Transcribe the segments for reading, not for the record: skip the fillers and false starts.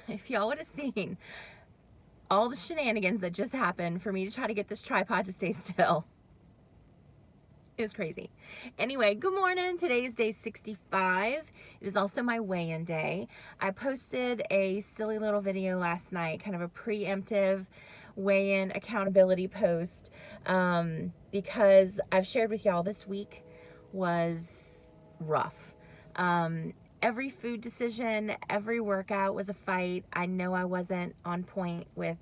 if y'all would have seen all the shenanigans that just happened for me to try to get this tripod to stay still. It was crazy. Anyway, good morning. Today is day 65. It is also my weigh-in day. I posted a silly little video last night, kind of a preemptive weigh-in accountability post, because I've shared with y'all this week was rough. Every food decision, every workout was a fight. I know I wasn't on point with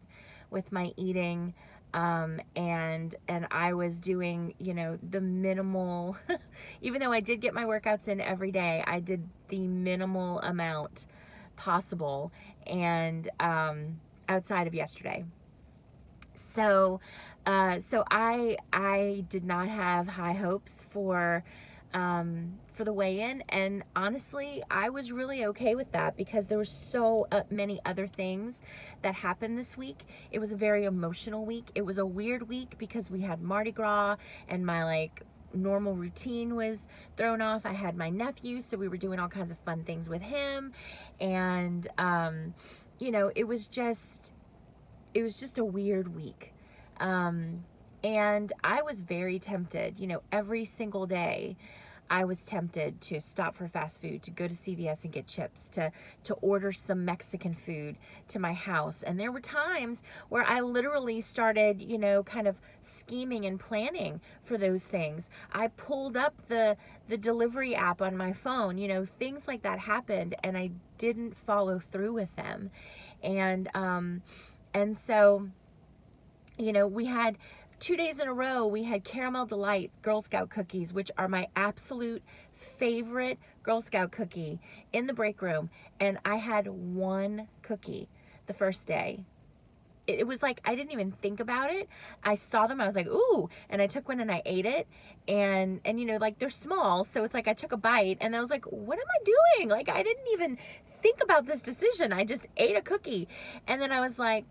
my eating. And I was doing, the minimal, even though I did get my workouts in every day, I did the minimal amount possible, and outside of yesterday. So I did not have high hopes for the weigh-in, and honestly I was really okay with that because there were so many other things that happened this week. It was a very emotional week. It was a weird week because we had Mardi Gras and my normal routine was thrown off. I had my nephew, so we were doing all kinds of fun things with him, and it was just a weird week. And I was very tempted, every single day I was tempted to stop for fast food, to go to CVS and get chips, to order some Mexican food to my house. And there were times where I literally started, kind of scheming and planning for those things. I pulled up the delivery app on my phone, things like that happened, and I didn't follow through with them. And so, we had 2 days in a row, we had Caramel Delight Girl Scout cookies, which are my absolute favorite Girl Scout cookie, in the break room. And I had one cookie the first day. It was like, I didn't even think about it. I saw them, I was like, ooh, and I took one and I ate it. And they're small, so it's like I took a bite and I was like, what am I doing? I didn't even think about this decision. I just ate a cookie. And then I was like,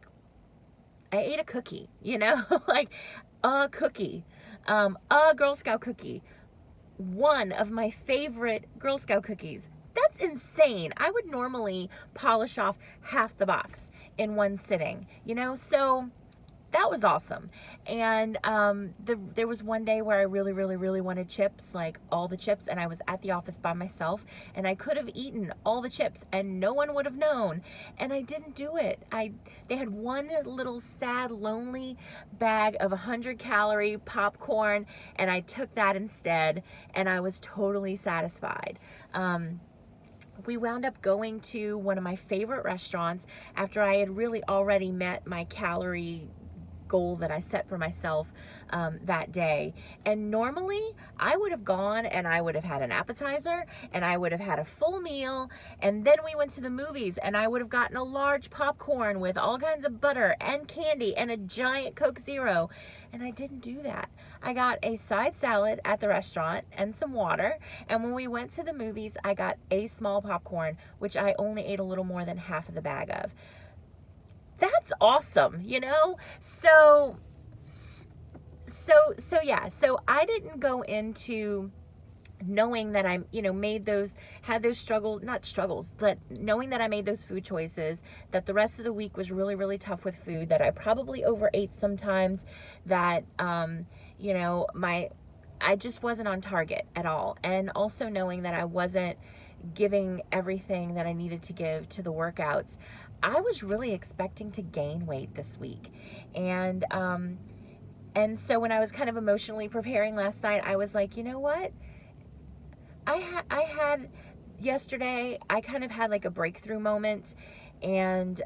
I ate a cookie, a cookie, a Girl Scout cookie, one of my favorite Girl Scout cookies. That's insane. I would normally polish off half the box in one sitting, so that was awesome. And there was one day where I really, really, really wanted chips, like all the chips, and I was at the office by myself, and I could have eaten all the chips and no one would have known, and I didn't do it. They had one little sad, lonely bag of 100-calorie popcorn, and I took that instead, and I was totally satisfied. We wound up going to one of my favorite restaurants after I had really already met my calorie goal that I set for myself that day. And normally I would have gone and I would have had an appetizer and I would have had a full meal, and then we went to the movies and I would have gotten a large popcorn with all kinds of butter and candy and a giant Coke Zero. And I didn't do that. I got a side salad at the restaurant and some water. And when we went to the movies, I got a small popcorn, which I only ate a little more than half of the bag of. That's awesome, So yeah, so I didn't go into knowing that I, had those struggles, not struggles, but knowing that I made those food choices, that the rest of the week was really, really tough with food, that I probably overate sometimes, that, I just wasn't on target at all. And also knowing that I wasn't giving everything that I needed to give to the workouts. I was really expecting to gain weight this week. And so when I was kind of emotionally preparing last night, I was like, you know what? I had yesterday, I kind of had like a breakthrough moment, and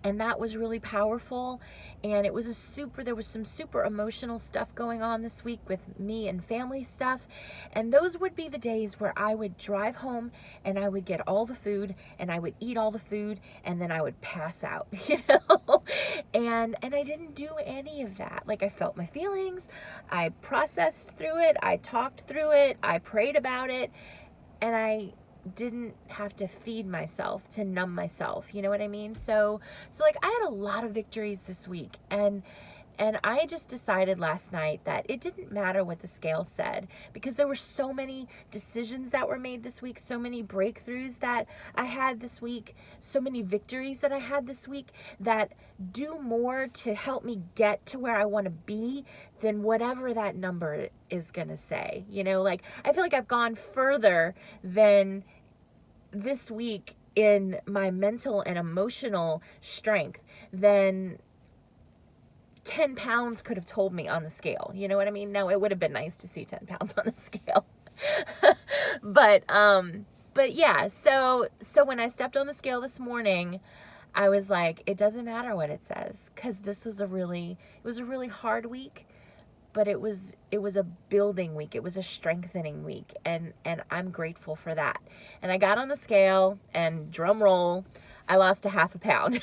that was really powerful. And it was there was some super emotional stuff going on this week with me and family stuff. And those would be the days where I would drive home and I would get all the food and I would eat all the food and then I would pass out, and I didn't do any of that. I felt my feelings, I processed through it, I talked through it, I prayed about it, and I didn't have to feed myself to numb myself, you know what I mean? So I had a lot of victories this week, and And I just decided last night that it didn't matter what the scale said, because there were so many decisions that were made this week, so many breakthroughs that I had this week, so many victories that I had this week that do more to help me get to where I want to be than whatever that number is going to say. You know, like, I feel like I've gone further than this week in my mental and emotional strength than 10 pounds could have told me on the scale. You know what I mean? Now, it would have been nice to see 10 pounds on the scale. But yeah, so when I stepped on the scale this morning, I was like, it doesn't matter what it says, because this was it was a really hard week, but it was a building week. It was a strengthening week, and I'm grateful for that. And I got on the scale, and drum roll, I lost a half a pound.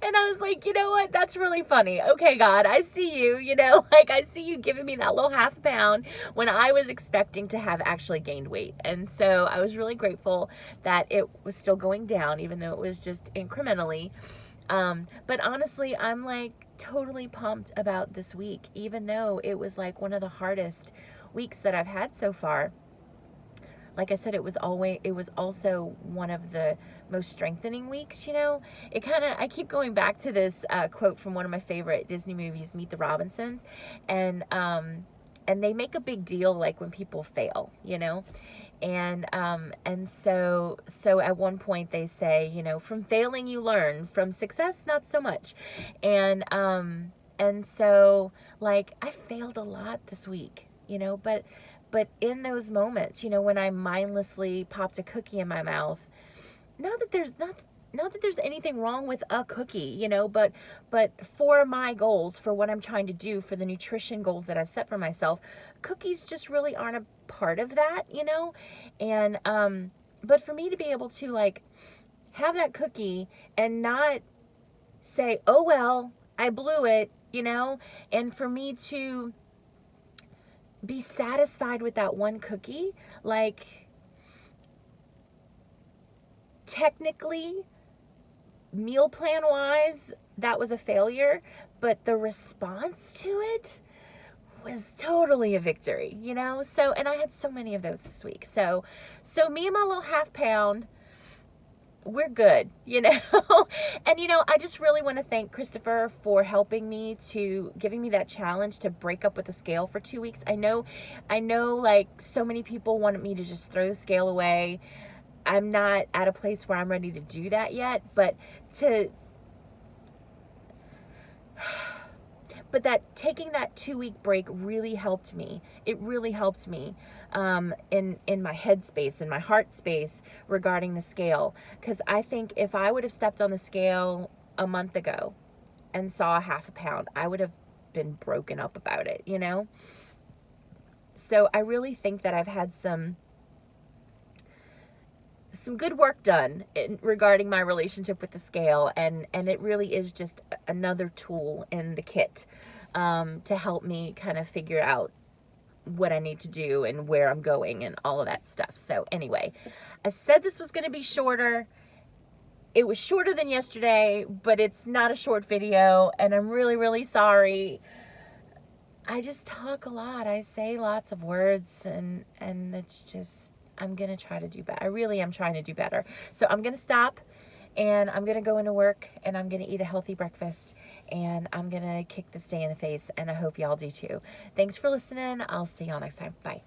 And I was like, you know what? That's really funny. Okay, God, I see you, you know, like, I see you giving me that little half a pound when I was expecting to have actually gained weight. And so I was really grateful that it was still going down, even though it was just incrementally. But honestly, I'm like totally pumped about this week, even though it was like one of the hardest weeks that I've had so far. Like I said, it was also one of the most strengthening weeks, you know. I keep going back to this quote from one of my favorite Disney movies, Meet the Robinsons, and they make a big deal, like, when people fail, you know. And so at one point they say, you know, from failing you learn, from success not so much. And so, like, I failed a lot this week, you know, but in those moments, you know, when I mindlessly popped a cookie in my mouth, not that there's anything wrong with a cookie, you know, but for my goals, for what I'm trying to do, for the nutrition goals that I've set for myself, cookies just really aren't a part of that, you know. And but for me to be able to, like, have that cookie and not say, oh well, I blew it, you know, and for me to be satisfied with that one cookie, like, technically, meal plan wise, that was a failure, but the response to it was totally a victory, you know. So, and I had so many of those this week. So me and my little half pound, we're good, you know. And, you know, I just really want to thank Christopher for helping me, giving me that challenge to break up with the scale for 2 weeks. I know, like, so many people wanted me to just throw the scale away. I'm not at a place where I'm ready to do that yet, but that taking that 2-week break really helped me. It really helped me in my head space, in my heart space regarding the scale. Because I think if I would have stepped on the scale a month ago and saw a half a pound, I would have been broken up about it, you know? So I really think that I've had some good work done regarding my relationship with the scale, and it really is just another tool in the kit to help me kind of figure out what I need to do and where I'm going and all of that stuff. So anyway, I said this was going to be shorter. It was shorter than yesterday, but it's not a short video, and I'm really, really sorry. I just talk a lot. I say lots of words, and it's just, I'm going to try to do better. I really am trying to do better. So I'm going to stop, and I'm going to go into work, and I'm going to eat a healthy breakfast, and I'm going to kick this day in the face, and I hope y'all do too. Thanks for listening. I'll see y'all next time. Bye.